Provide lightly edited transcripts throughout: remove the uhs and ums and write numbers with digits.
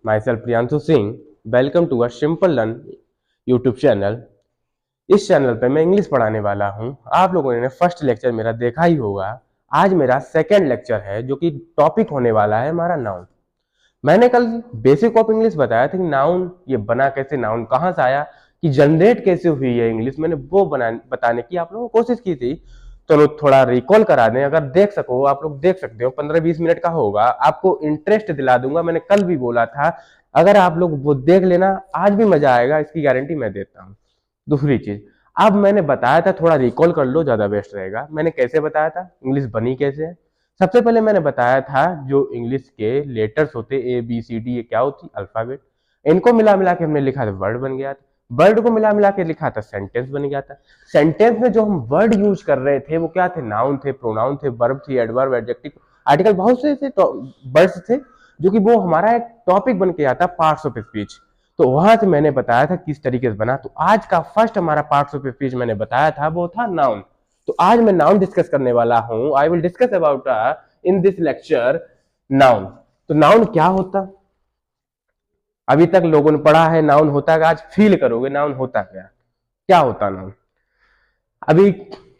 My self Priyanshu Singh. Welcome to a simple learn YouTube channel. इस channel पे मैं English पढ़ाने वाला हूँ। आप लोगों ने फर्स्ट लेक्चर मेरा देखा ही होगा। आज मेरा सेकंड लेक्चर है जो कि टॉपिक होने वाला है हमारा नाउन। मैंने कल बेसिक ऑफ इंग्लिश बताया था कि नाउन ये बना कैसे, नाउन कहाँ से आया, कि जनरेट कैसे हुई है इंग्लिश, मैंने वो बताने की आप लोगों को कोशिश की थी। चलो थोड़ा रिकॉल करा दें, अगर देख सको आप लोग देख सकते हो, 15-20 मिनट का होगा, आपको इंटरेस्ट दिला दूंगा। मैंने कल भी बोला था, अगर आप लोग वो देख लेना आज भी मजा आएगा, इसकी गारंटी मैं देता हूँ। दूसरी चीज, अब मैंने बताया था, थोड़ा रिकॉल कर लो, ज्यादा बेस्ट रहेगा। मैंने कैसे बताया था, इंग्लिश बनी कैसे है। सबसे पहले मैंने बताया था जो इंग्लिश के लेटर्स होते ABCD, ये क्या होती, अल्फाबेट, इनको मिला मिला के हमने लिखा था वर्ड बन गया था। वर्ड को मिला मिला के लिखा था सेंटेंस बन गया था। सेंटेंस में जो हम वर्ड यूज कर रहे थे वो क्या थे, नाउन थे, प्रोनाउन थे, वर्ब थी, एडवर्ब, एडजेक्टिव, आर्टिकल, बहुत से थे, वर्ड्स थे जो कि वो हमारा एक टॉपिक बन के आता, पार्ट्स ऑफ स्पीच। तो वहां से मैंने बताया था किस तरीके से बना। तो आज का फर्स्ट हमारा पार्ट्स ऑफ स्पीच मैंने बताया था वो था नाउन। तो आज मैं नाउन डिस्कस करने वाला हूं। I will discuss about in this lecture noun. तो नाउन क्या होता, अभी तक लोगों ने पढ़ा है नाउन होता है, आज फील करोगे नाउन होता क्या, क्या होता नाउन अभी।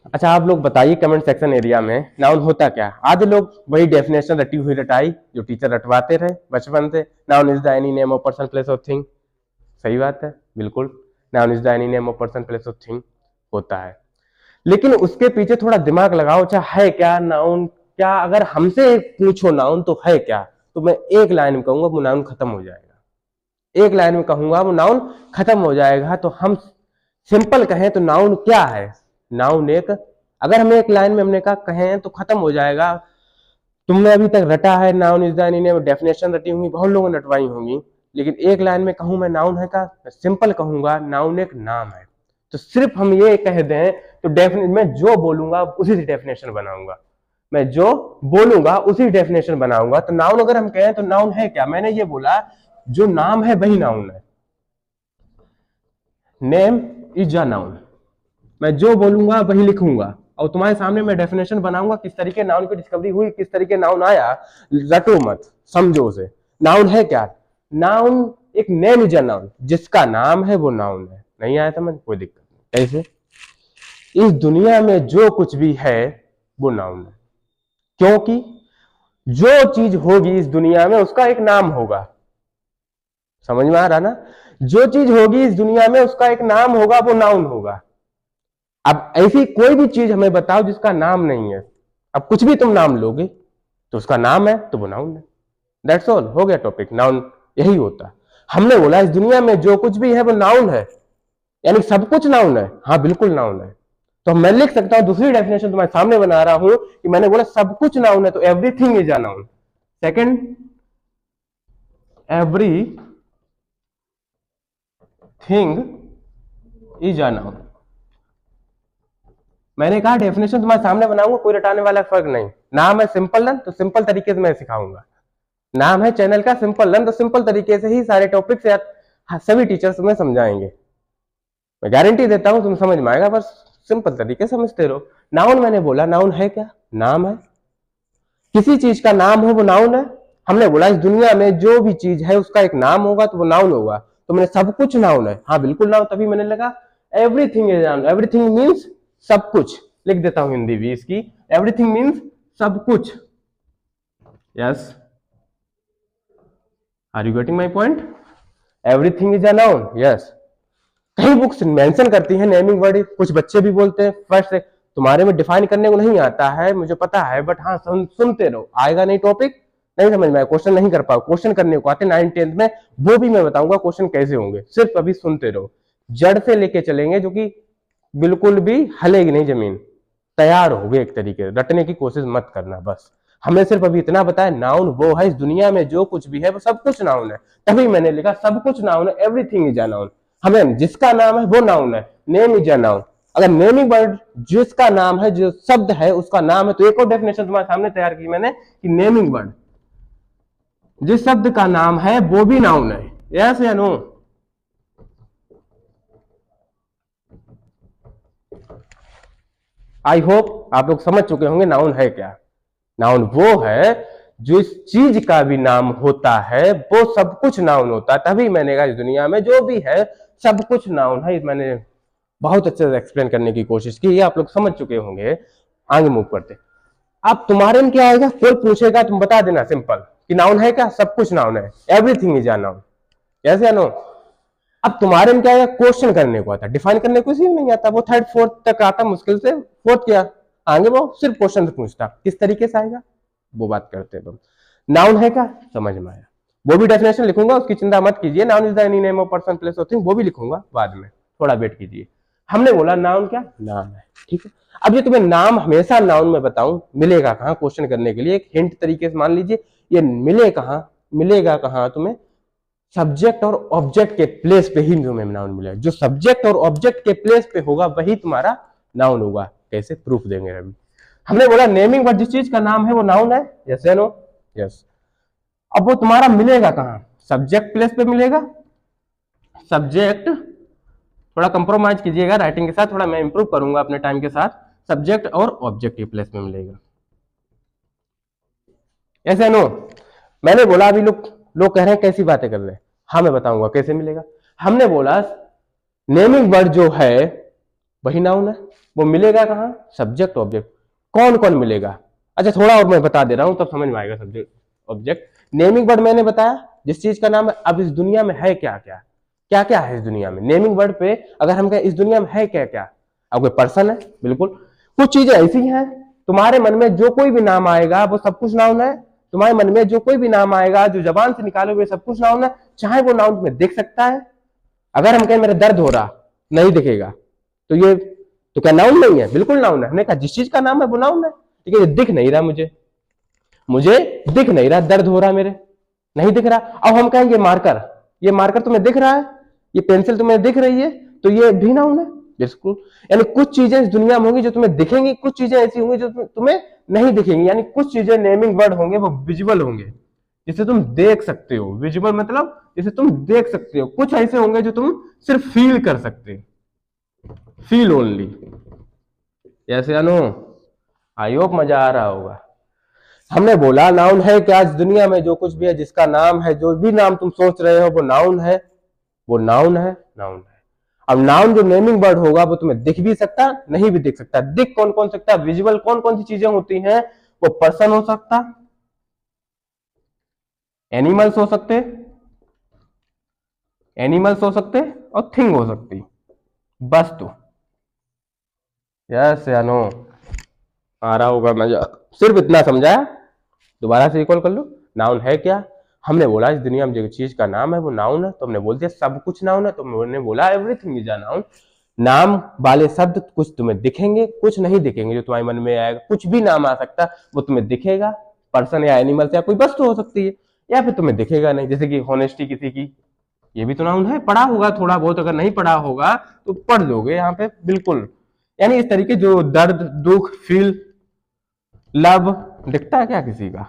अच्छा आप लोग बताइए कमेंट सेक्शन एरिया में नाउन होता क्या। आधे लोग वही डेफिनेशन रटी हुई रटाई जो टीचर रटवाते रहे बचपन से, noun is the any name of person place of thing. सही बात है, बिल्कुल, noun is the any name of person place of thing होता है। लेकिन उसके पीछे थोड़ा दिमाग लगाओ, अच्छा है क्या नाउन, क्या अगर हमसे पूछो नाउन तो है क्या, तो मैं एक लाइन में कहूंगा वो नाउन खत्म हो जाएगा। एक लाइन में कहूंगा वो नाउन खत्म हो जाएगा। तो हम सिंपल कहें तो नाउन क्या है, नाउन एक, अगर हमें एक लाइन में हमने कहा कहें तो खत्म हो जाएगा। तुमने अभी तक रटा है noun is the any name, definition रटी होंगी, बहुत लोगों ने रटवाई होंगी, लेकिन एक लाइन में कहूं मैं नाउन है का, सिंपल कहूंगा नाउन एक नाम है। तो सिर्फ हम ये कह दें तो मैं जो बोलूंगा उसी से डेफिनेशन बनाऊंगा, मैं जो बोलूंगा उसी डेफिनेशन बनाऊंगा। तो नाउन अगर हम कहें तो नाउन है क्या, मैंने ये बोला जो नाम है वही नाउन है। नेम इज अ नाउन, मैं जो बोलूंगा वही लिखूंगा और तुम्हारे सामने मैं डेफिनेशन बनाऊंगा किस तरीके नाउन की डिस्कवरी हुई, किस तरीके नाउन आया। रटो मत, समझो उसे। नाउन है क्या, नाउन एक नेम इज अ नाउन, जिसका नाम है वो नाउन है। नहीं आया समझ, कोई दिक्कत नहीं। कैसे, इस दुनिया में जो कुछ भी है वो नाउन है, क्योंकि जो चीज होगी इस दुनिया में उसका एक नाम होगा। समझ में आ रहा ना, जो चीज होगी इस दुनिया में उसका एक नाम होगा, वो नाउन होगा। अब ऐसी कोई भी चीज हमें बताओ जिसका नाम नहीं है, अब कुछ भी तुम नाम लोगे तो उसका नाम है तो वो नाउन है। दैट्स ऑल, हो गया टॉपिक। नाउन यही होता। हमने बोला इस दुनिया में जो कुछ भी है वो नाउन है, यानी सब कुछ नाउन है। हाँ बिल्कुल नाउन है। तो मैं लिख सकता हूं, दूसरी डेफिनेशन तुम्हारे सामने बना रहा हूं कि मैंने बोला सब कुछ नाउन है, तो everything is a noun. Second, every thing is a noun. मैंने कहा डेफिनेशन तुम्हारे सामने बनाऊंगा, कोई रटाने वाला फर्क नहीं। नाम है सिंपल लर्न, तो सिंपल तरीके से मैं सिखाऊंगा। नाम है चैनल का सिंपल लर्न, तो सिंपल तरीके से ही सारे टॉपिक से सभी टीचर्स तुम्हें समझाएंगे। मैं गारंटी देता हूं तुम समझ में आएगा, बस सिंपल तरीके से समझते रहो। नाउन मैंने बोला नाउन है क्या, नाम है, किसी चीज का नाम हो वो नाउन है। हमने बोला इस दुनिया में जो भी चीज है उसका एक नाम होगा तो वो नाउन होगा। तो मैंने सब कुछ नाउन है, हाँ बिल्कुल नाउन, तभी मैंने लगा everything is noun. Everything means सब कुछ, लिख देता हूं हिंदी भी इसकी, एवरीथिंग मीन्स सब कुछ। Yes, are you getting my point, everything is a noun. Yes, कई बुक्स मेंशन करती हैं नेमिंग वर्ड, कुछ बच्चे भी बोलते हैं फर्स्ट, तुम्हारे में डिफाइन करने को नहीं आता है मुझे पता है, बट हाँ सुनते रहो, आएगा नहीं टॉपिक, नहीं समझ में आए, क्वेश्चन नहीं कर पाओ, क्वेश्चन करने को आते 9th-10th में, वो भी मैं बताऊंगा क्वेश्चन कैसे होंगे, सिर्फ अभी सुनते रहो। जड़ से लेके चलेंगे जो कि बिल्कुल भी हलेगी नहीं जमीन, तैयार हो गए एक तरीके से, रटने की कोशिश मत करना। बस हमें सिर्फ अभी इतना बताया, नाउन वो है इस दुनिया में जो कुछ भी है वो सब कुछ नाउन है, तभी मैंने लिखा सब कुछ नाउन है, एवरीथिंग इज अ नाउन। हमें जिसका नाम है वो नाउन है, नेम इज अ नाउन। अगर नेमिंग वर्ड जिसका नाम है, जो शब्द है उसका नाम है, तो एक और डेफिनेशन तुम्हारे सामने तैयार की मैंने कि नेमिंग वर्ड जिस शब्द का नाम है वो भी नाउन है। यस या नो, आई होप आप लोग समझ चुके होंगे नाउन है क्या। नाउन वो है जिस चीज का भी नाम होता है वो सब कुछ नाउन होता है। तभी मैंने कहा इस दुनिया में जो भी है सब कुछ नाउन है। मैंने बहुत अच्छे से एक्सप्लेन करने की कोशिश की, ये आप लोग समझ चुके होंगे। आगे मूव करते। अब तुम्हारे में क्या आएगा, कोई पूछेगा तुम बता देना सिंपल कि नाउन है क्या, सब कुछ नाउन है, एवरीथिंग इज अ नाउन। कैसे नो। अब तुम्हारे में क्या आएगा, क्वेश्चन करने को आता, डिफाइन करने को नहीं आता। वो थर्ड फोर्थ तक आता मुश्किल से, फोर्थ क्या आगे वो सिर्फ क्वेश्चन से पूछता। किस तरीके से आएगा वो बात करते हैं। तुम नाउन है क्या समझ में आया, वो भी डेफिनेशन लिखूंगा, उसकी चिंता मत कीजिए। Noun is the any name of person place of thing, वो भी लिखूंगा बाद में, थोड़ा वेट कीजिए। हमने बोला नाउन क्या, नाम है, ठीक है। अब ये तुम्हें नाम हमेशा नाउन में बताऊं, मिलेगा कहां क्वेश्चन करने के लिए एक हिंट तरीके से मान लीजिए। ये मिलेगा कहां तुम्हें, सब्जेक्ट और ऑब्जेक्ट के प्लेस पे ही तुम्हें नाउन मिलेगा। जो सब्जेक्ट और ऑब्जेक्ट के प्लेस पे होगा वही तुम्हारा नाउन होगा। कैसे प्रूफ देंगे रवि। हमने बोला नेमिंग वर्ड जिस चीज का नाम है वो नाउन है, यस या नो, यस। अब वो तुम्हारा मिलेगा कहां, सब्जेक्ट प्लेस पे मिलेगा। सब्जेक्ट, थोड़ा कंप्रोमाइज कीजिएगा राइटिंग के साथ, थोड़ा मैं इंप्रूव करूंगा अपने टाइम के साथ। सब्जेक्ट और ऑब्जेक्ट के प्लेस में मिलेगा, ऐसे नो। मैंने बोला अभी लोग कह रहे हैं कैसी बातें कर रहे हैं, हाँ मैं बताऊंगा कैसे मिलेगा। हमने बोला नेमिंग वर्ड जो है वही नाउन है, वो मिलेगा कहां, सब्जेक्ट ऑब्जेक्ट। कौन कौन मिलेगा, अच्छा थोड़ा और मैं बता दे रहा हूं तब समझ में आएगा। सब्जेक्ट ऑब्जेक्ट, नेमिंग वर्ड मैंने बताया जिस चीज का नाम है। अब इस दुनिया में है क्या क्या, क्या क्या है इस दुनिया में, नेमिंग वर्ड पे अगर हम कहें इस दुनिया में है क्या क्या। अब कोई पर्सन है, बिल्कुल। कुछ चीजें ऐसी हैं तुम्हारे मन में जो कोई भी नाम आएगा वो सब कुछ नाउन है। तुम्हारे मन में जो कोई भी नाम आएगा जो जबान से निकालोगे सब कुछ नाउन है, चाहे वो नाउन तुम्हें दिख सकता है। अगर हम कहें मेरा दर्द हो रहा, नहीं दिखेगा तो ये तो क्या नाउन नहीं है, बिल्कुल नाउन है। हमने कहा जिस चीज का नाम है वो नाउन है, ठीक है। ये दिख नहीं रहा, मुझे दिख नहीं रहा, दर्द हो रहा मेरे, नहीं दिख रहा। अब हम कहेंगे ये मार्कर तुम्हें दिख रहा है, ये पेंसिल तुम्हें दिख रही है, तो ये भी नाउन है, बिल्कुल। यानी कुछ चीजें इस दुनिया में होंगी जो तुम्हें दिखेंगी, कुछ चीजें ऐसी होंगी जो तुम्हें नहीं दिखेंगी। यानी कुछ चीजें नेमिंग वर्ड होंगे वो विजुअल होंगे, जिसे तुम देख सकते हो। विजुअल मतलब जिसे तुम देख सकते हो। कुछ ऐसे होंगे जो तुम सिर्फ फील कर सकते हो, फील ओनली। ऐसे अनु, आई होप मजा आ रहा होगा। हमने बोला नाउन है क्या, इस दुनिया में जो कुछ भी है जिसका नाम है, जो भी नाम तुम सोच रहे हो वो नाउन है, वो नाउन है, नाउन है। अब नाउन जो नेमिंग वर्ड होगा वो तुम्हें दिख भी सकता, नहीं भी दिख सकता। दिख कौन कौन सकता, विजुअल कौन कौन सी चीजें होती हैं, वो पर्सन हो सकता, एनिमल्स हो सकते, और थिंग हो सकती, बस। तो यस या नो, आ रहा होगा मजा, सिर्फ इतना समझाया। दोबारा से रिकॉल कर लो। नाउन है क्या, हमने बोला इस दुनिया में जो चीज का नाम है वो नाउन है, तो हमने बोल दिया सब कुछ नाउन है, तो हमने बोला एवरीथिंग इज अ नाउन। नाम वाले शब्द कुछ तुम्हें दिखेंगे, कुछ नहीं दिखेंगे, जो तुम्हारे मन में आएगा। कुछ भी नाम आ सकता वो तुम्हें दिखेगा, पर्सन या एनिमल या कोई वस्तु हो सकती है, या फिर तुम्हें दिखेगा नहीं। जैसे कि होनेस्टी किसी की, ये भी तो नाउन है, पढ़ा होगा थोड़ा बहुत, अगर नहीं पढ़ा होगा तो पढ़ लोगे यहाँ पे, बिल्कुल। यानी इस तरीके जो दर्द, दुख, फील, लव दिखता है क्या किसी का,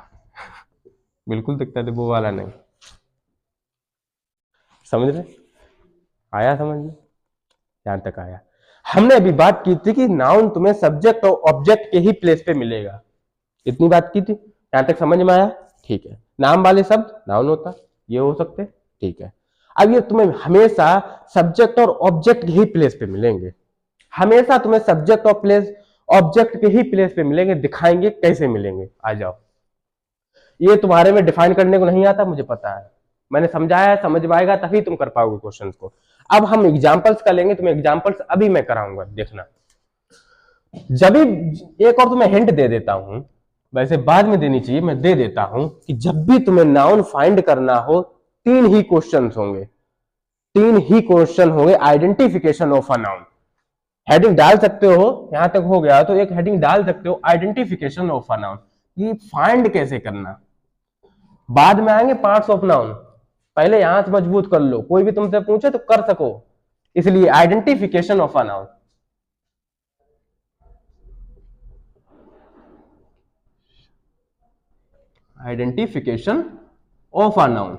बिल्कुल दिखता है, वो वाला नहीं। समझ रहे, आया समझ में, यहां तक आया। हमने अभी बात की थी कि नाउन तुम्हें सब्जेक्ट और ऑब्जेक्ट के ही प्लेस पे मिलेगा, इतनी बात की थी, यहां तक समझ में आया, ठीक है। नाम वाले शब्द नाउन होता, ये हो सकते, ठीक है। अब ये तुम्हें हमेशा सब्जेक्ट और ऑब्जेक्ट के ही प्लेस पे मिलेंगे, हमेशा तुम्हें सब्जेक्ट और प्लेस ऑब्जेक्ट के ही प्लेस पे मिलेंगे। दिखाएंगे कैसे मिलेंगे, आ जाओ। ये तुम्हारे में डिफाइन करने को नहीं आता, मुझे पता है, मैंने समझाया, समझ पाएगा तभी तुम कर पाओगे क्वेश्चन को। अब हम एग्जाम्पल्स का लेंगे, तुम्हें एग्जाम्पल्स अभी मैं कराऊंगा, देखना। जब भी एक और तुम्हें हिंट दे देता हूं, वैसे बाद में देनी चाहिए, मैं दे देता हूं कि जब भी तुम्हें नाउन फाइंड करना हो, तीन ही क्वेश्चन होंगे, identification of a noun. Heading डाल सकते हो, यहां तक हो गया तो एक हेडिंग डाल सकते हो, आइडेंटिफिकेशन ऑफ अ नाउन। ये फाइंड कैसे करना, बाद में आएंगे पार्ट्स ऑफ नाउन, पहले यहां से मजबूत कर लो, कोई भी तुमसे पूछे तो कर सको, इसलिए identification of a noun. Identification of a noun,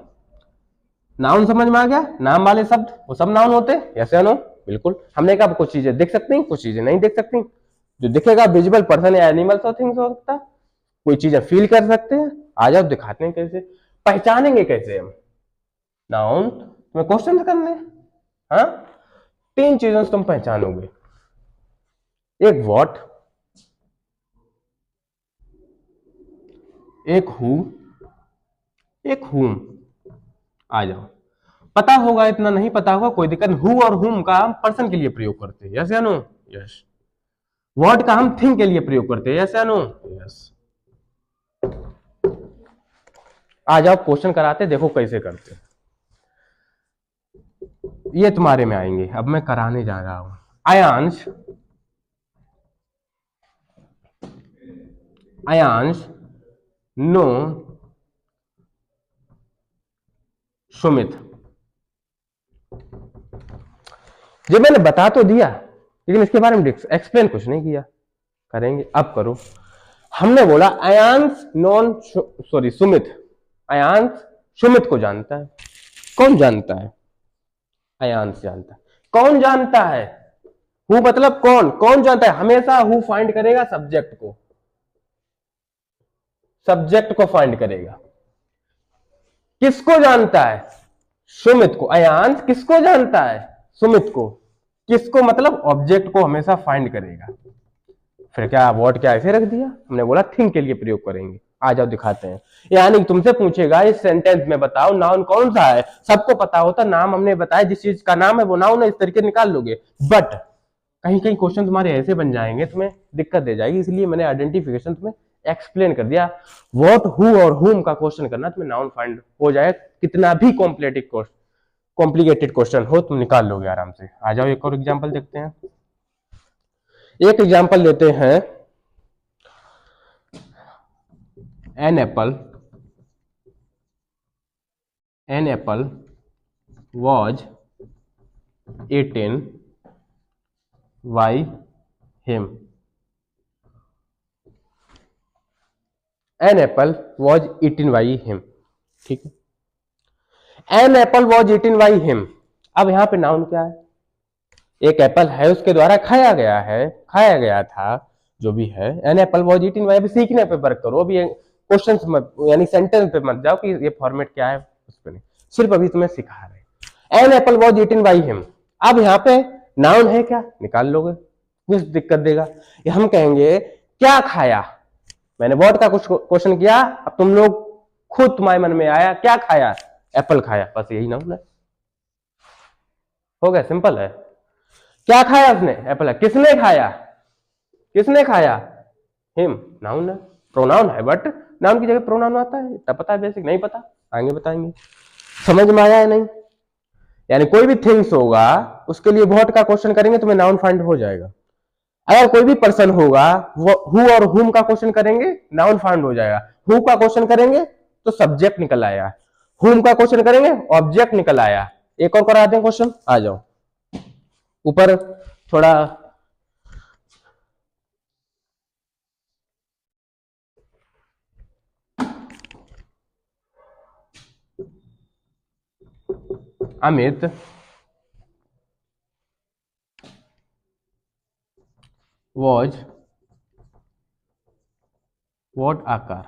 noun समझ में आ गया, नाम वाले शब्द वो सब नाउन होते, यस या नो, बिल्कुल। हमने कहा कुछ चीजें दिख सकती, कुछ चीजें नहीं दिख सकती। जो दिखेगा विजुअल पर्सन या एनिमल्स और थिंग्स हो सकता, कोई चीजें फील कर सकते हैं, आ जाओ दिखाते हैं कैसे पहचानेंगे, कैसे हम नाउन। तुम्हें क्वेश्चन करने, हाँ 3 चीजों से तुम पहचानोगे, एक व्हाट, एक हु, एक हुम। आ जाओ, पता होगा, इतना नहीं पता होगा कोई दिक्कत नहीं। हु और हुम का हम पर्सन के लिए प्रयोग करते हैं, यस या नो? यस। व्हाट का हम थिंग के लिए प्रयोग करते हैं, यस या नो? यस। आ जाओ क्वेश्चन कराते, देखो कैसे करते हैं। ये तुम्हारे में आएंगे, अब मैं कराने जा रहा हूं। आयांश, आयांश नो सुमित। ये मैंने बता तो दिया, लेकिन इसके बारे में एक्सप्लेन कुछ नहीं किया। करेंगे, अब करो। हमने बोला आयांश नॉन सॉरी सुमित, आयांश सुमित को जानता है। कौन जानता है? आयांश जानता है। कौन जानता है? हु मतलब कौन, कौन जानता है? हमेशा हु फाइंड करेगा सब्जेक्ट को, सब्जेक्ट को फाइंड करेगा। किसको जानता है? सुमित को। आयांश किसको जानता है? सुमित को। किसको मतलब ऑब्जेक्ट को हमेशा फाइंड करेगा। फिर क्या वर्ड क्या ऐसे रख दिया? हमने बोला थिंक के लिए प्रयोग करेंगे। आ जाओ दिखाते हैं। यानी तुमसे पूछेगा इस सेंटेंस में बताओ नाउन कौन सा है, सबको पता होता नाम हमने बताया, जिस चीज का नाम है वो नाउन है, इस तरीके निकाल लोगे। बट कहीं कहीं क्वेश्चन तुम्हारे ऐसे बन जाएंगे, तुम्हें दिक्कत दे जाएगी, इसलिए मैंने आइडेंटिफिकेशन तुम्हें एक्सप्लेन कर दिया। व्हाट, हु और हुम का क्वेश्चन करना, तुम्हें नाउन फाइंड हो जाए, कितना भी कॉम्प्लिकेटेड क्वेश्चन हो तुम निकाल लोगे आराम से। आ जाओ एक और एग्जांपल देखते हैं। एक एग्जांपल लेते हैं, an apple was eaten by him. An apple was eaten by him. ठीक है, An apple was eaten by him। अब यहां पे नाउन क्या है? एक एप्पल है, उसके द्वारा खाया गया है, खाया गया था, जो भी है। An apple was eaten by, अभी सीखने पे वर्क करो, अभी क्वेश्चन मत यानी सेंटेंस पे मत जाओ कि ये फॉर्मेट क्या है, उस पर नहीं, सिर्फ अभी तुम्हें सिखा रहे। An apple was eaten by him। अब यहाँ पे नाउन है क्या, निकाल लोगे, कुछ दिक्कत देगा। ये हम कहेंगे क्या खाया, मैंने वर्ड का कुछ क्वेश्चन किया, अब तुम लोग खुद तुम्हारे मन में आया क्या खाया, एप्पल खाया, बस यही नाउन है, हो गया, सिंपल है। क्या खाया उसने, एप्पल है। किसने खाया, किसने खाया, हिम, नाउन है, प्रोनाउन है, बट नाउन की जगह प्रोनाउन आता है, तब पता है, बेसिक नहीं पता आगे बताएंगे। समझ में आया है नहीं? यानी कोई भी थिंग्स होगा उसके लिए व्हाट का क्वेश्चन करेंगे, तुम्हें नाउन फाइंड हो जाएगा। अगर कोई भी पर्सन होगा, हु और हुम का क्वेश्चन करेंगे, नाउन फाइंड हो जाएगा। हु का क्वेश्चन करेंगे तो सब्जेक्ट निकल आया, हुम का क्वेश्चन करेंगे ऑब्जेक्ट निकल आया। एक और करा दें क्वेश्चन, आ जाओ ऊपर थोड़ा। Amit was what a car।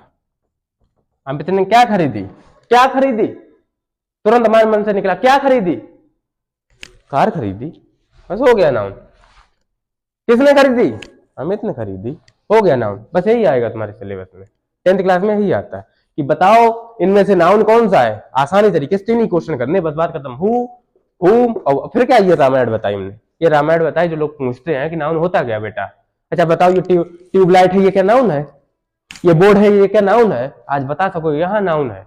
Amit ने क्या खरीदी, क्या खरीदी, तुरंत हमारे मन से निकला क्या खरीदी, कार खरीदी, बस हो गया नाउन। किसने खरीदी, अमित ने खरीदी, हो गया नाउन। बस यही आएगा तुम्हारे सिलेबस में, 10th क्लास में यही आता है कि बताओ इनमें से नाउन कौन सा है। आसानी तरीके से 3 ही क्वेश्चन करने, बस बात खत्म। हु, हुम, और फिर क्या, ये रामायण बताई हमने, ये रामायण बताई। जो लोग पूछते हैं कि नाउन होता क्या बेटा, अच्छा बताओ ये ट्यूबलाइट है, ये क्या नाउन है, ये बोर्ड है, ये क्या नाउन है, आज बता सको यहाँ नाउन है।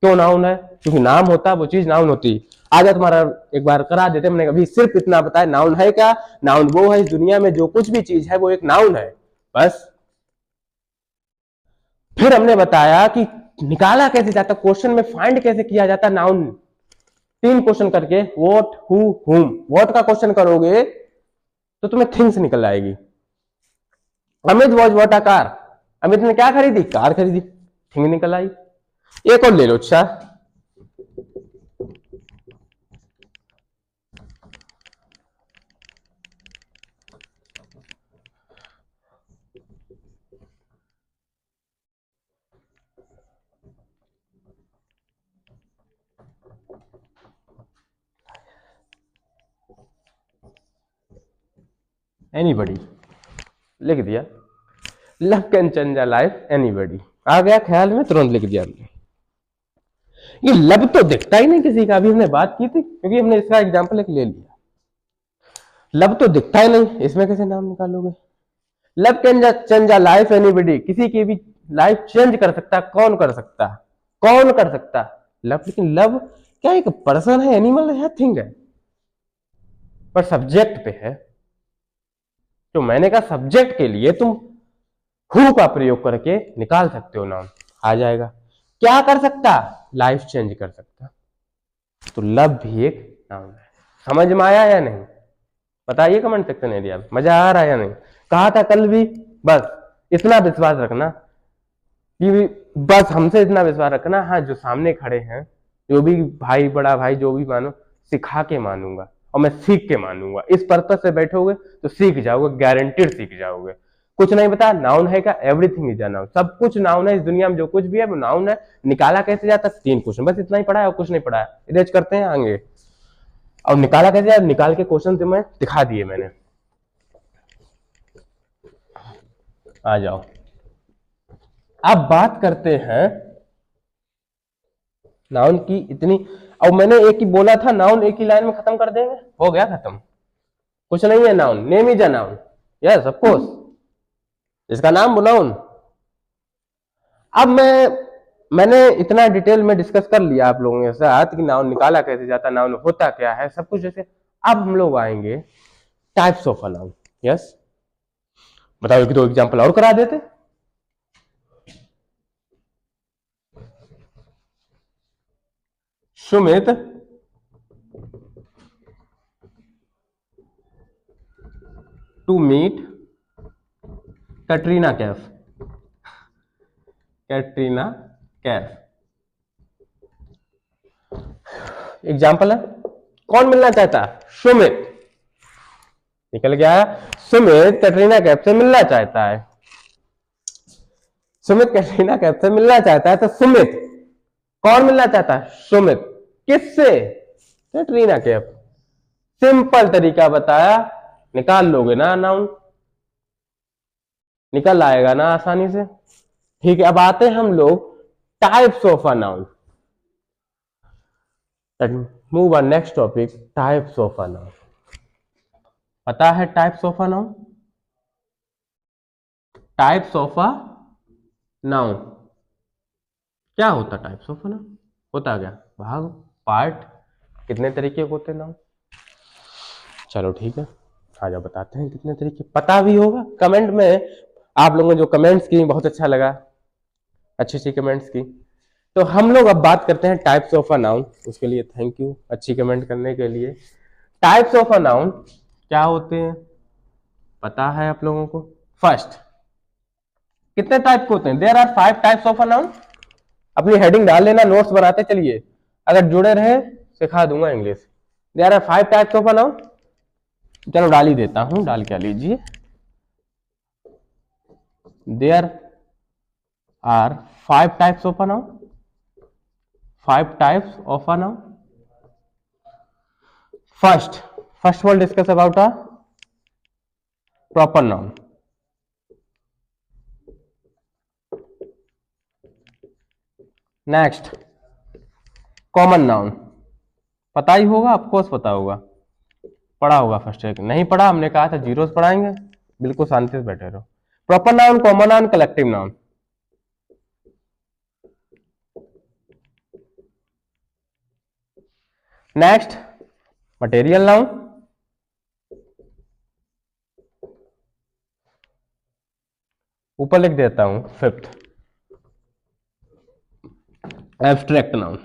क्यों नाउन है, क्योंकि नाम होता वो चीज नाउन होती। आजा तुम्हारा एक बार करा देते, मैंने कभी सिर्फ इतना बताया नाउन है क्या, नाउन वो है इस दुनिया में जो कुछ भी चीज है वो एक नाउन है, बस। फिर हमने बताया कि निकाला कैसे जाता, क्वेश्चन में फाइंड कैसे किया जाता नाउन। 3 क्वेश्चन करके, व्हाट, हु, हुम। व्हाट का क्वेश्चन करोगे तो तुम्हें थिंग्स निकल आएगी। Amit was what a car, Amit ने क्या खरीदी, कार खरीदी, थिंग निकल आई। एक और ले लो, अच्छा एनीबडी लिख दिया। Love can change a life anybody आ गया ख्याल में, तुरंत लिख दिया हमने। ये लब तो दिखता ही नहीं किसी का, अभी हमने बात की थी क्योंकि हमने इसका एग्जाम्पल एक ले लिया। लब तो दिखता ही नहीं, इसमें कैसे नाम निकालोगे? लब can change a life anybody, किसी की भी लाइफ चेंज कर सकता है। कौन कर सकता है? कौन कर सकता है? लव। लेकिन लव क्या एक पर्सन है, एनिमल है, थिंग है? पर सब्जेक्ट पे है। तो मैंने कहा सब्जेक्ट के लिए तुम हु का प्रयोग करके निकाल सकते हो, नाउन आ जाएगा। क्या कर सकता? लाइफ चेंज कर सकता। तो लव भी एक नाउन है। समझ में आया या नहीं? बताइए कमेंट सेक्शन एरिया में, मजा आ रहा है या नहीं? कहा था कल भी, बस इतना विश्वास रखना कि बस हमसे इतना विश्वास रखना, हाँ जो सामने खड़े हैं, जो भी भाई, बड़ा भाई, जो भी मानो, सिखा के मानूंगा और मैं सीख के मानूंगा। इस पर्पज से बैठोगे तो सीख जाओगे, गारंटीड सीख जाओगे। कुछ नहीं बता, नाउन है क्या? Everything is a noun. सब कुछ नाउन है इस दुनिया में, जो कुछ भी है वो नाउन है। निकाला कैसे जाता? 3 क्वेश्चन, बस इतना ही पढ़ा है और कुछ नहीं पढ़ा है। इरेज करते हैं आगे। और निकाला कैसे जाता? निकाल के क्वेश्चन से मैं दिखा दिए मैंने। आ जाओ, अब बात करते हैं नाउन की। इतनी, और मैंने एक ही बोला था, नाउन एक ही लाइन में खत्म कर देंगे, हो गया खत्म। कुछ नहीं है noun, name is a noun. Yes of course, इसका नाम नाउन। अब मैंने इतना डिटेल में डिस्कस कर लिया आप लोगों के साथ कि नाउन निकाला कैसे जाता, नाउन होता क्या है, सब कुछ जैसे। अब हम लोग आएंगे types of a noun. Yes, बताओ कि 2 एग्जांपल और करा देते। Sumit to meet Katrina Kaif. Katrina Kaif example है। कौन मिलना चाहता? सुमित। निकल गया, सुमित कैटरीना कैफ से मिलना चाहता है। सुमित कैटरीना कैफ से मिलना चाहता है, तो सुमित कौन मिलना चाहता है? सुमित। किससे? कैटरीना कैफ। सिंपल तरीका बताया, निकाल लोगे ना नाउन, निकल आएगा ना आसानी से। ठीक है, अब आते हैं हम लोग types of a noun. Move on next topic, types of a noun. पता है types of a noun? Types of a noun क्या होता? टाइप्स ऑफ अ नाउन होता क्या? भाग, पार्ट, कितने तरीके के होते नाउन? चलो ठीक है, आ जाओ बताते हैं कितने तरीके। पता भी होगा कमेंट में। आप लोगों ने जो कमेंट्स की बहुत अच्छा लगा, अच्छी अच्छी कमेंट्स की। तो हम लोग अब बात करते हैं टाइप्स ऑफ अ नाउन। उसके लिए थैंक यू अच्छी कमेंट करने के लिए। टाइप्स ऑफ अ नाउन क्या होते हैं पता है आप लोगों को? फर्स्ट, कितने टाइप के होते हैं? There are 5 types of a noun. अपनी हेडिंग डाल लेना, नोट्स बनाते चलिए, अगर जुड़े रहे सिखा दूंगा English. There are 5 types of a noun. चलो डाल ही देता हूं, डाल क्या लीजिए। There are 5 types of a noun. 5 types of a noun. First we'll discuss about a proper noun. Next, common noun. पता ही होगा, ऑफकोर्स पता होगा, पढ़ा होगा फर्स्ट ईयर। नहीं पढ़ा, हमने कहा था जीरोस पढ़ाएंगे, बिल्कुल शांति से बैठे रहो। Proper noun, common noun, collective noun. Next, material noun. ऊपर लिख देता हूं, फिफ्थ, एब्स्ट्रैक्ट नाउन।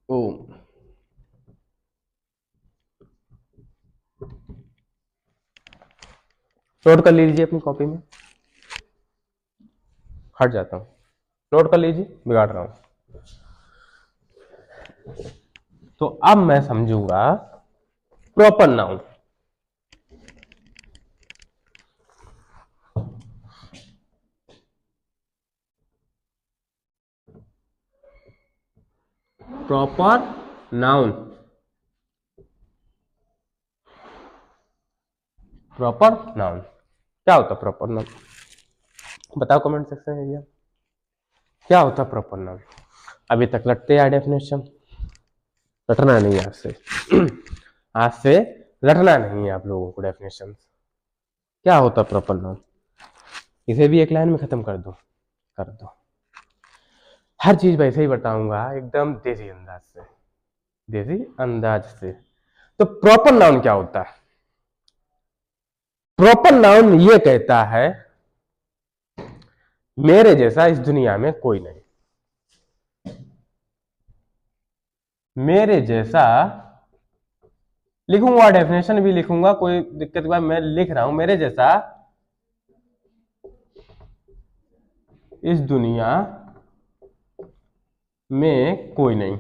ओ, नोट कर लीजिए अपनी कॉपी में। हट जाता हूं, नोट कर लीजिए, बिगाड़ रहा हूं। तो अब मैं समझूंगा proper noun. Proper noun proper noun क्या होता है? प्रॉपर नाउन बताओ कमेंट सेक्शन में भैया, क्या होता है प्रॉपर नाउन? अभी तक रटते हैं डेफिनेशन, रटना नहीं है आपसे आज से रटना नहीं है आप लोगों को डेफिनेशन। क्या होता है प्रॉपर नाउन? इसे भी एक लाइन में खत्म कर दो, कर दो। हर चीज वैसे ही बताऊंगा एकदम देसी अंदाज से, देसी अंदाज से। तो प्रॉपर नाउन क्या होता है? प्रॉपर नाउन ये कहता है मेरे जैसा इस दुनिया में कोई नहीं, मेरे जैसा लिखूंगा, डेफिनेशन भी लिखूंगा, कोई दिक्कत की बात, मैं लिख रहा हूं मेरे जैसा इस दुनिया में कोई नहीं।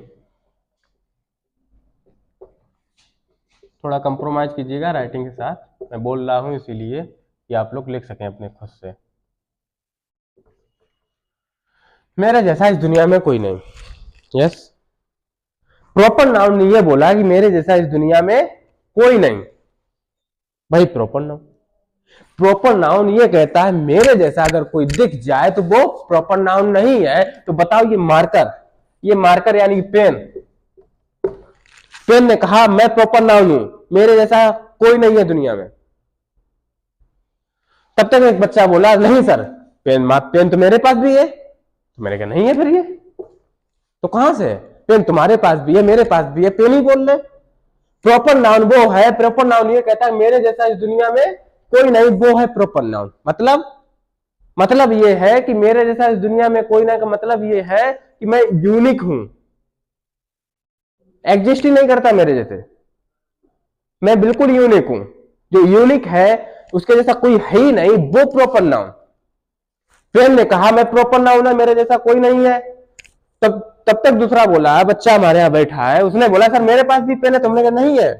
थोड़ा कंप्रोमाइज कीजिएगा राइटिंग के साथ, मैं बोल रहा हूं इसीलिए कि आप लोग लिख सकें अपने खुद से। मेरे जैसा इस दुनिया में कोई नहीं, यस। प्रॉपर नाउन ने ये बोला कि मेरे जैसा इस दुनिया में कोई नहीं, भाई प्रॉपर नाउन। प्रॉपर नाउन ये कहता है मेरे जैसा अगर कोई दिख जाए तो वो प्रॉपर नाउन नहीं है। तो बताओ ये मार्कर यानी कि पेन, पेन ने कहा मैं प्रॉपर नाउन हूं, मेरे जैसा कोई नहीं है दुनिया में। तब तक एक बच्चा बोला नहीं सर पेन तो मेरे पास भी है। तो मैंने कहा नहीं है फिर ये तो कहां से है? पेन तुम्हारे पास भी है मेरे पास भी है, पेन ही बोल रहे। प्रॉपर नाउन वो है, प्रॉपर नाउन ये कहता है मेरे जैसा इस दुनिया में कोई नहीं, वो है प्रॉपर नाउन। मतलब ये है कि मेरे जैसा इस दुनिया में कोई ना, का मतलब ये है कि मैं यूनिक हूं, एग्जिस्ट ही नहीं करता मेरे जैसे, मैं बिल्कुल यूनिक हूं। जो यूनिक है उसके जैसा कोई है ही नहीं, वो प्रॉपर नाउन। पेन ने कहा मैं प्रॉपर नाउन है, मेरे जैसा कोई नहीं है। तब तक दूसरा बोला, बच्चा हमारे यहां बैठा है, उसने बोला सर मेरे पास भी पेन है। तुमने कहा नहीं है,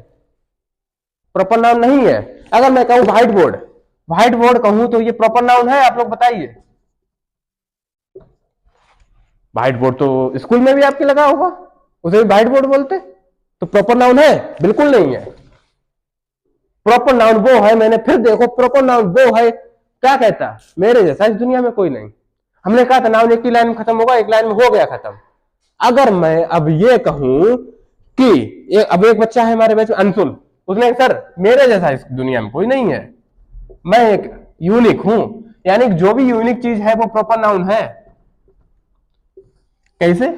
प्रॉपर नाउन नहीं है। अगर मैं कहूं व्हाइट बोर्ड कहूं तो ये प्रॉपर नाउन है? आप लोग बताइए। व्हाइट बोर्ड तो स्कूल में भी आपके लगा होगा, उसे भी व्हाइट बोर्ड बोलते, तो प्रॉपर नाउन है? बिल्कुल नहीं है। प्रॉपर नाउन वो है, मैंने फिर देखो प्रॉपर नाउन वो है, क्या कहता मेरे जैसा इस दुनिया में कोई नहीं। हमने कहा था नाउन एक ही लाइन में खत्म होगा, एक लाइन में हो गया खत्म। अगर मैं अब ये कहूं कि अब एक बच्चा है हमारे बैच में अंशुल, उसने सर मेरे जैसा इस दुनिया में कोई नहीं है, मैं एक यूनिक हूं, यानी जो भी यूनिक चीज है वो प्रॉपर नाउन है। कैसे?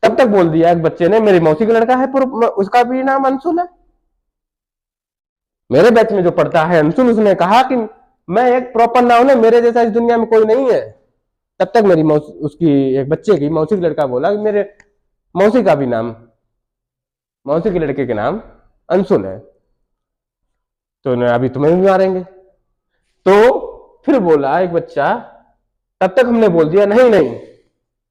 तब तक बोल दिया एक बच्चे ने मेरी मौसी का लड़का है, उसका भी नाम अंशुल है। मेरे बैच में जो पढ़ता है अंशुल, उसने कहा कि मैं एक प्रॉपर नाउन है, मेरे जैसा इस दुनिया में कोई नहीं है। तब तक मेरी मौसी, उसकी एक बच्चे की मौसी का लड़का बोला कि मेरे मौसी का भी नाम, मौसी के लड़के के नाम अंशुल है, तो अभी तुम्हें भी मारेंगे। तो फिर बोला एक बच्चा, तब तक हमने बोल दिया नहीं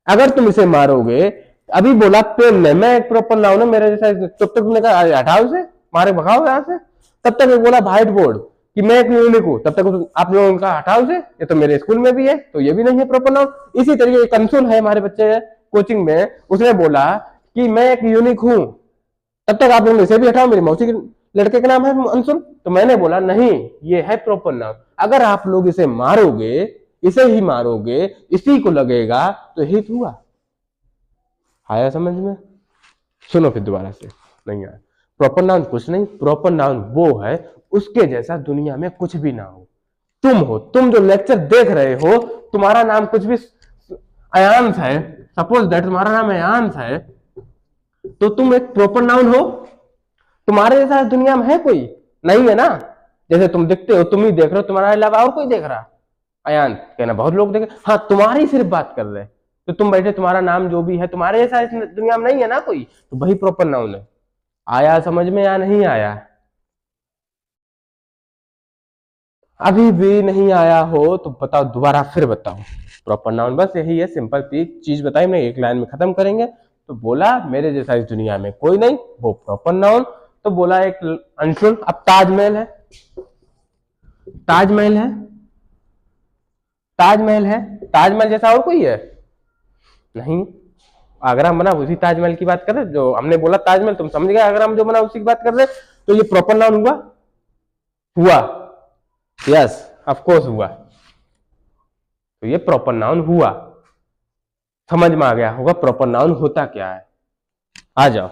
अगर तुम इसे मारोगे, अभी बोला पेन ने मैं एक प्रॉपर नाउन है मेरे जैसा, तब तक तुमने कहा हटाओ इसे, मारे भगाओ यहां से। तब तक बोला व्हाइट बोर्ड कि मैं एक यूनिक हूं, तब तक आप लोगों का हटाओ से, ये तो मेरे स्कूल में भी है, तो ये भी नहीं है प्रॉपर नाउन। इसी तरीके कंसुल है हमारे बच्चे कोचिंग में, उसने बोला कि मैं एक यूनिक हूं, तब तक आप लोग इसे भी हटाओ, मेरी मौसी के लड़के का नाम है अंशुल। तो मैंने बोला नहीं ये है प्रॉपर नाउन। अगर आप लोग इसे मारोगे, इसे ही मारोगे, इसी को लगेगा तो हित हुआ। आया समझ में? सुनो फिर दोबारा से, नहीं आया। प्रॉपर नाउन कुछ नहीं, प्रॉपर नाउन वो है उसके जैसा दुनिया में कुछ भी ना हो। तुम हो, तुम जो लेक्चर देख रहे हो, तुम्हारा नाम कुछ भी अयांश है, सपोज दैट तुम्हारा नाम अयांश है, तो तुम एक प्रॉपर नाउन हो। तुम्हारे जैसा दुनिया में है कोई? नहीं है ना। जैसे तुम दिखते हो, तुम ही देख रहे हो, तुम्हारे अलावा और कोई देख रहा? अयांश कहना बहुत लोग देखे, हाँ तुम्हारी सिर्फ बात कर रहे, तो तुम बैठे, तुम्हारा नाम जो भी है तुम्हारे जैसा इस दुनिया में नहीं है ना कोई, तो वही प्रॉपर नाउन है। आया समझ में या नहीं आया? अभी भी नहीं आया हो तो बताओ, दोबारा फिर बताओ। प्रॉपर नाउन बस यही है, सिंपल चीज बताई, मैं एक लाइन में खत्म करेंगे। तो बोला मेरे जैसा इस दुनिया में कोई नहीं, वो प्रॉपर नाउन। तो बोला एक अंशुल। अब ताजमहल है, ताजमहल है, ताजमहल है, ताजमहल जैसा और कोई है? नहीं। आगरा बना उसी ताजमहल की बात कर रहे, जो हमने बोला ताजमहल तुम समझ गए, आगरा में जो बना उसी की बात कर रहे, तो ये प्रॉपर नाउन हुआ? यस ऑफ कोर्स हुआ। तो ये प्रॉपर नाउन हुआ। समझ में आ गया होगा प्रॉपर नाउन होता क्या है। आ जाओ,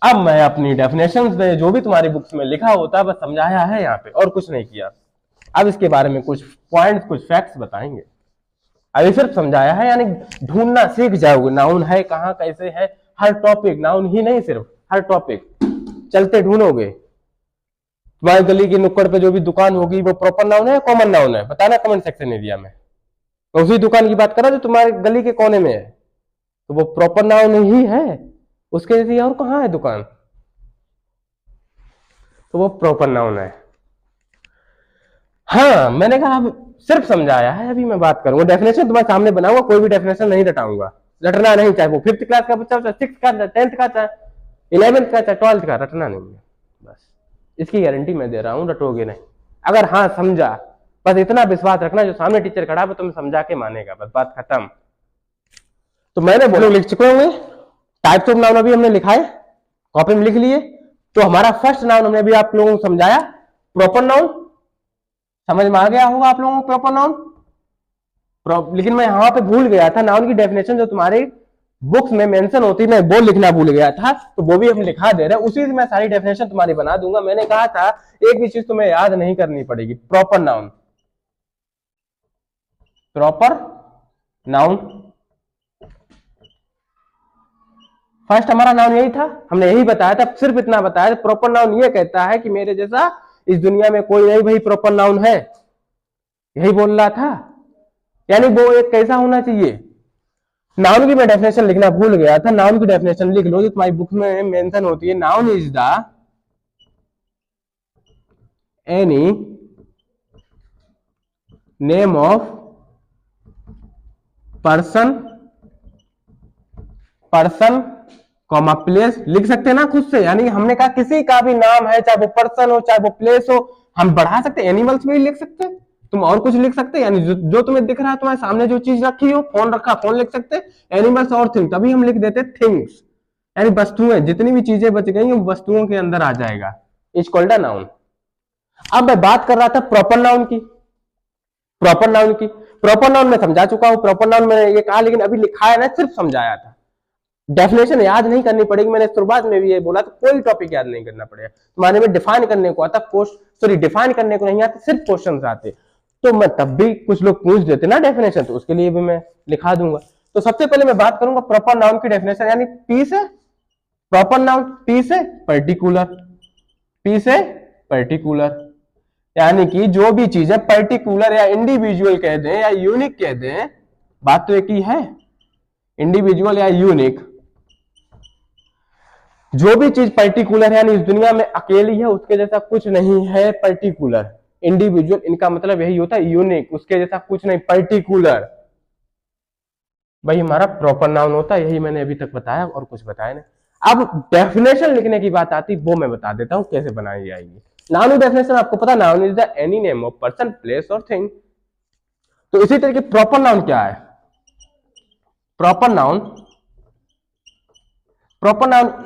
अब मैं अपनी डेफिनेशंस में जो भी तुम्हारी बुक्स में लिखा होता है बस समझाया है यहाँ पे, और कुछ नहीं किया। अब इसके बारे में कुछ पॉइंट्स, कुछ फैक्ट्स बताएंगे। अभी सिर्फ समझाया है, यानी ढूंढना सीख जाओगे नाउन है कहाँ, कैसे है। हर टॉपिक, नाउन ही नहीं सिर्फ, हर टॉपिक चलते ढूंढोगे। तुम्हारी गली की नुक्कड़ पे जो भी दुकान होगी वो प्रॉपर नाउन है या कॉमन नाउन है, बताना कमेंट सेक्शन एरिया में। तो उसी दुकान की बात करा जो तुम्हारी गली के कोने में है, तो वो प्रॉपर नाउन ही है। उसके जैसी और कहाँ है दुकान, तो वो प्रॉपर नाउन है। हाँ, मैंने कहा सिर्फ समझाया है, अभी मैं बात करूंगा। डेफिनेशन तुम्हारे सामने बनाऊंगा, कोई भी डेफिनेशन नहीं रटाऊंगा। रटना नहीं, चाहे वो 5th क्लास का बच्चा हो, चाहे 6th का, चाहे 10th का, चाहे 11th का, चाहे 12th का, रटना नहीं है बस। इसकी गारंटी मैं दे रहा हूं, रटोगे नहीं। अगर हाँ समझा, बस इतना विश्वास रखना, जो सामने टीचर खड़ा है तुम्हें समझा के मानेगा, बस बात खत्म। तो मैंने बोलो लिख चुके होंगे टाइप्स ऑफ नाउन, अभी हमने लिखा है, कॉपी में लिख लिए। तो हमारा फर्स्ट नाउन हमने अभी आप लोगों को समझाया, प्रॉपर नाउन। समझ में आ गया होगा आप लोगों को प्रॉपर नाउन। लेकिन मैं यहां पे भूल गया था, नाउन की डेफिनेशन जो तुम्हारे बुक्स में मेंशन होती है, मैं वो लिखना भूल गया था, तो वो भी हम लिखा दे रहे हैं। उसी से मैं सारी डेफिनेशन तुम्हारी बना दूंगा। मैंने कहा था एक भी चीज तुम्हें याद नहीं करनी पड़ेगी, proper noun. Proper noun first हमारा नाउन यही था, हमने यही बताया था, सिर्फ इतना बताया था। प्रॉपर नाउन ये कहता है कि मेरे जैसा इस दुनिया में कोई नहीं, वही प्रॉपर नाउन है, यही बोल रहा था। यानी वो एक कैसा होना चाहिए। नाउन की मैं डेफिनेशन लिखना भूल गया था, नाउन की डेफिनेशन लिख लो जो तुम्हारी बुक में मेंशन होती है। Noun is the any name of person comma place, लिख सकते हैं ना खुद से। यानी हमने कहा किसी का भी नाम है, चाहे वो पर्सन हो चाहे वो प्लेस हो, हम बढ़ा सकते हैं। एनिमल्स भी लिख सकते हैं, तुम और कुछ लिख सकते हैं। यानी जो तुम्हें दिख रहा है, तुम्हारे सामने जो चीज रखी हो, फोन रखा, फोन लिख सकते हैं। एनिमल्स और थिंग, तभी हम लिख देते थिंग्स, यानी वस्तुएं। जितनी भी चीजें बच गई वो वस्तुओं के अंदर आ जाएगा, इज कॉल्ड अ नाउन। अब मैं बात कर रहा था प्रॉपर नाउन की। प्रॉपर नाउन में समझा चुका हूं, प्रॉपर नाउन मैंने ये कहा, लेकिन अभी लिखा है ना, सिर्फ समझाया था। डेफिनेशन याद नहीं करनी पड़ेगी, मैंने शुरुआत में भी ये बोला, तो कोई टॉपिक याद नहीं करना पड़ेगा तुम्हारे में। डिफाइन करने को आता, डिफाइन करने को नहीं आता, सिर्फ क्वेश्चन आते। तो मैं तब भी कुछ लोग पूछ देते ना डेफिनेशन, तो उसके लिए भी मैं लिखा दूंगा। तो सबसे पहले मैं बात करूंगा प्रॉपर नाउन की डेफिनेशन, यानी पी से प्रॉपर नाउन, पी से पर्टिकुलर, पी से पर्टिकुलर, यानी कि जो भी चीज है पर्टिकुलर या इंडिविजुअल कह दें या यूनिक कह दें, बात तो एक ही है, इंडिविजुअल या यूनिक। जो भी चीज पर्टिकुलर है, यानी इस दुनिया में अकेली है, उसके जैसा कुछ नहीं है। पर्टिकुलर, इंडिविजुअल, इनका मतलब यही होता है यूनिक, उसके जैसा कुछ नहीं, पर्टिकुलर, वही हमारा प्रॉपर नाउन होता है। यही मैंने अभी तक बताया, और कुछ बताया नहीं। अब डेफिनेशन लिखने की बात आती, वो मैं बता देता हूं कैसे बनाई जाएगी। नाउन डेफिनेशन आपको पता, noun is the any name of person, place और थिंग। तो इसी तरीके प्रॉपर नाउन क्या है? प्रॉपर नाउन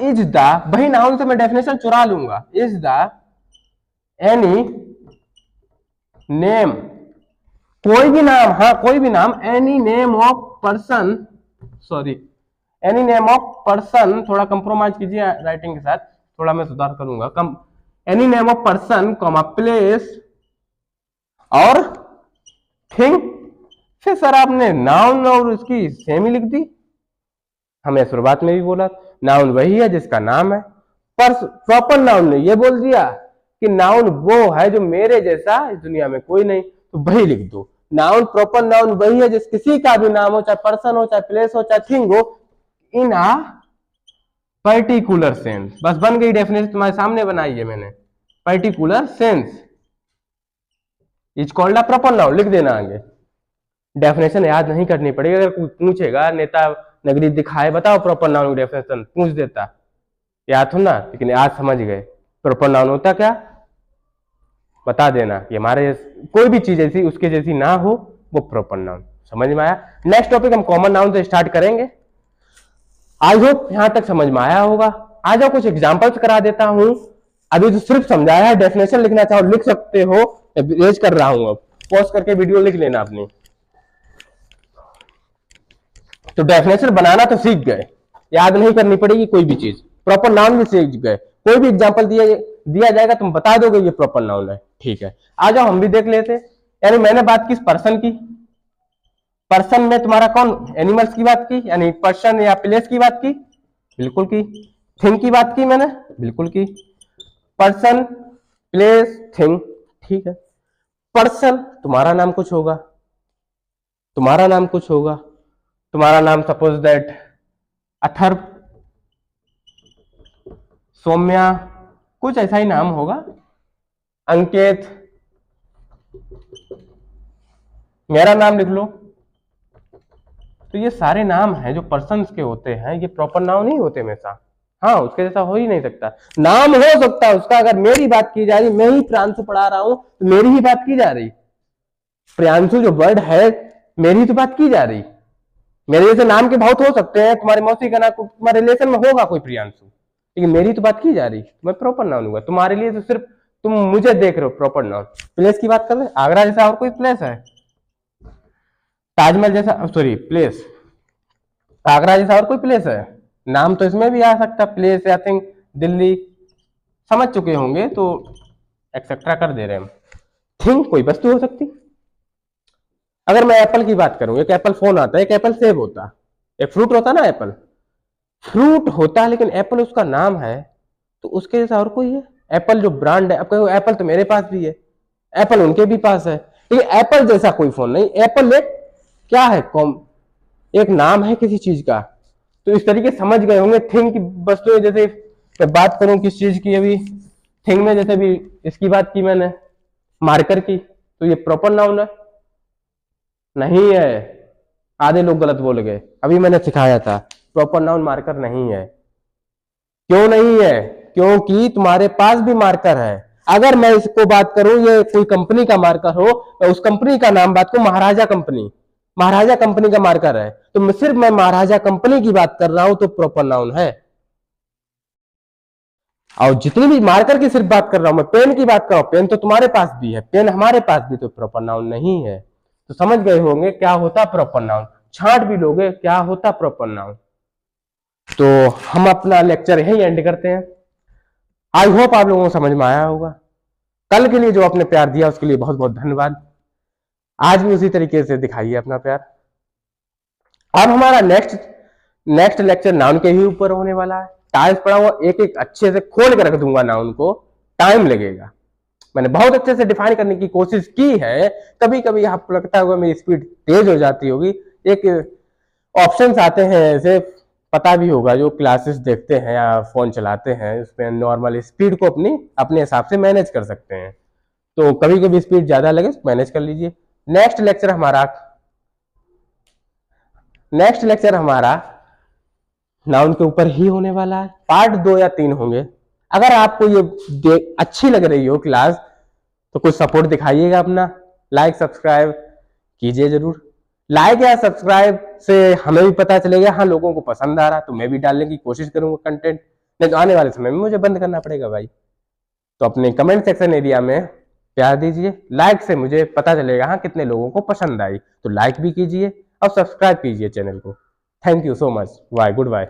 इज द, वही नाउन से मैं डेफिनेशन चुरा लूंगा, इज द एनी नेम, कोई भी नाम, हाँ कोई भी नाम, any name of person, any name of person, थोड़ा कंप्रोमाइज कीजिए राइटिंग के साथ, थोड़ा मैं सुधार करूंगा। Any name of person comma place और थिंग। फिर सर आपने नाउन और उसकी सेम ही लिख दी। हमें शुरुआत में भी बोला नाउन वही है जिसका नाम है। पर प्रॉपर नाउन ने ये बोल दिया कि नाउन वो है जो मेरे जैसा इस दुनिया में कोई नहीं, तो वही लिख दो। नाउन, प्रॉपर नाउन वही है जिस किसी का भी नाम हो, चाहे पर्सन हो, चाहे प्लेस हो, चाहे थिंग हो, इन आ पर्टिकुलर सेंस। बस बन गई डेफिनेशन, तुम्हारे सामने बनाई है मैंने, particular sense is called a proper noun. लिख देना आगे, डेफिनेशन याद नहीं करनी पड़ेगी। अगर कोई पूछेगा नेता नगरी दिखाए, बताओ प्रॉपर नाउन की डेफिनेशन, पूछ देता, याद हो ना, लेकिन आज समझ गए प्रॉपर नाउन होता क्या, बता देना कि हमारे कोई भी चीज ऐसी उसके जैसी ना हो, वो प्रॉपर नाउन। समझ में आया? नेक्स्ट टॉपिक हम कॉमन नाउन से स्टार्ट करेंगे। आई होप यहां तक समझ में आया होगा। आ जाओ कुछ एग्जांपल्स करा देता हूं अभी तो सिर्फ समझाया है, डेफिनेशन लिखना चाहो लिख सकते हो, रेज कर रहा हूं, अब पॉज करके वीडियो लिख लेना अपनी। तो डेफिनेशन बनाना तो सीख गए, याद नहीं करनी पड़ेगी कोई भी चीज, प्रॉपर नाउन भी सीख गए, कोई भी एग्जांपल दिया जाएगा तुम बता दोगे ये प्रॉपर नाउन है, ठीक है। आ जाओ हम भी देख लेते। यानी मैंने बात की पर्सन की, पर्सन में तुम्हारा कौन, एनिमल्स की बात की, यानी पर्सन या प्लेस की बात की, बिल्कुल की। थिंग की बात की मैंने, बिल्कुल की। पर्सन, प्लेस, थिंग, ठीक है। पर्सन तुम्हारा नाम कुछ होगा, तुम्हारा नाम कुछ होगा, तुम्हारा नाम सपोज दैट अथर्व, सौम्या, कुछ ऐसा ही नाम होगा, अंकित, मेरा नाम लिख लो। तो ये सारे नाम हैं जो पर्सन्स के होते हैं, ये प्रॉपर नाउन नहीं होते हमेशा। हाँ, उसके जैसा हो ही नहीं सकता। नाम हो सकता है उसका, अगर मेरी बात की जा रही, मैं ही प्रियांशु पढ़ा रहा हूं तो मेरी ही बात की जा रही, प्रियांशु जो वर्ड है मेरी तो बात की जा रही। मेरे जैसे नाम के बहुत हो सकते हैं, तुम्हारी मौसी का नाम तुम्हारे रिलेशन में होगा कोई प्रियांशु, लेकिन मेरी तो बात की जा रही, मैं प्रॉपर नाउन हुआ। तुम्हारे लिए तो सिर्फ तुम मुझे देख रहे हो प्रॉपर नाउन। प्लेस की बात कर रहे, आगरा जैसा और कोई प्लेस है, ताजमहल जैसा, सॉरी प्लेस, आगरा जैसा और कोई प्लेस है, नाम तो इसमें भी आ सकता, प्लेस या थिंग, दिल्ली, समझ चुके होंगे तो एक्सेट्रा कर दे रहे हैं हम। थिंग कोई वस्तु हो सकती, अगर मैं एप्पल की बात करूं, एक एप्पल फोन आता है, एक एप्पल सेब होता, एक फ्रूट होता ना, एप्पल फ्रूट होता है, लेकिन एप्पल उसका नाम है, तो उसके जैसा और कोई है? एप्पल जो ब्रांड है, अब कहो एप्पल तो मेरे पास भी है, एप्पल उनके भी पास है, लेकिन एप्पल जैसा कोई फोन नहीं। एप्पल एक क्या है, एक नाम है किसी चीज का। तो इस तरीके समझ गए होंगे। थिंग की वस्तुएं, जैसे मैं बात करूं किस चीज की, अभी थिंग में जैसे भी इसकी बात की मैंने, मार्कर की, तो ये प्रॉपर नाउन है नहीं है? आधे लोग गलत बोल गए, अभी मैंने सिखाया था प्रॉपर नाउन मार्कर नहीं है। क्यों नहीं है? क्योंकि तुम्हारे पास भी मार्कर है। अगर मैं इसको बात करूं, ये कोई कंपनी का मार्कर हो, मैं उस कंपनी का नाम बात करूं, महाराजा कंपनी, महाराजा कंपनी का मार्कर है, तो मैं महाराजा कंपनी की बात कर रहा हूं तो प्रॉपर नाउन है। और जितनी भी मार्कर की सिर्फ बात कर रहा हूं, मैं पेन की बात कर रहा हूं, पेन तो तुम्हारे पास भी है, पेन हमारे पास भी, तो प्रॉपर नाउन नहीं है। तो समझ गए होंगे क्या होता प्रॉपर नाउन, छांट भी लोगे क्या होता प्रॉपर नाउन। तो हम अपना लेक्चर यही एंड करते हैं। आई होप आप लोगों को समझ में आया होगा। कल के लिए जो आपने प्यार दिया उसके लिए बहुत बहुत धन्यवाद। आज भी उसी तरीके से दिखाइए अपना प्यार। अब हमारा नेक्स्ट लेक्चर नाउन के ही ऊपर होने वाला है। टाइल्स पढ़ा हुआ एक एक अच्छे से खोल कर रख दूंगा नाउन को, टाइम लगेगा। मैंने बहुत अच्छे से डिफाइन करने की कोशिश की है। कभी कभी आपको लगता होगा मेरी स्पीड तेज हो जाती होगी। एक ऑप्शंस आते हैं ऐसे, पता भी होगा जो क्लासेस देखते हैं या फोन चलाते हैं, उसमें नॉर्मल स्पीड को अपने हिसाब से मैनेज कर सकते हैं। तो कभी कभी स्पीड ज्यादा लगे तो मैनेज कर लीजिए। नेक्स्ट लेक्चर हमारा नाउन के ऊपर ही होने वाला है। पार्ट 2 या 3 होंगे। अगर आपको ये अच्छी लग रही हो क्लास तो कुछ सपोर्ट दिखाइएगा अपना, लाइक सब्सक्राइब कीजिए जरूर। लाइक या सब्सक्राइब से हमें भी पता चलेगा हाँ लोगों को पसंद आ रहा, तो मैं भी डालने की कोशिश करूंगा कंटेंट, नहीं तो आने वाले समय में मुझे बंद करना पड़ेगा भाई। तो अपने कमेंट सेक्शन एरिया में प्यार दीजिए, लाइक से मुझे पता चलेगा हाँ कितने लोगों को पसंद आई। तो लाइक भी कीजिए और सब्सक्राइब कीजिए चैनल को। Thank you so much, bye, good bye.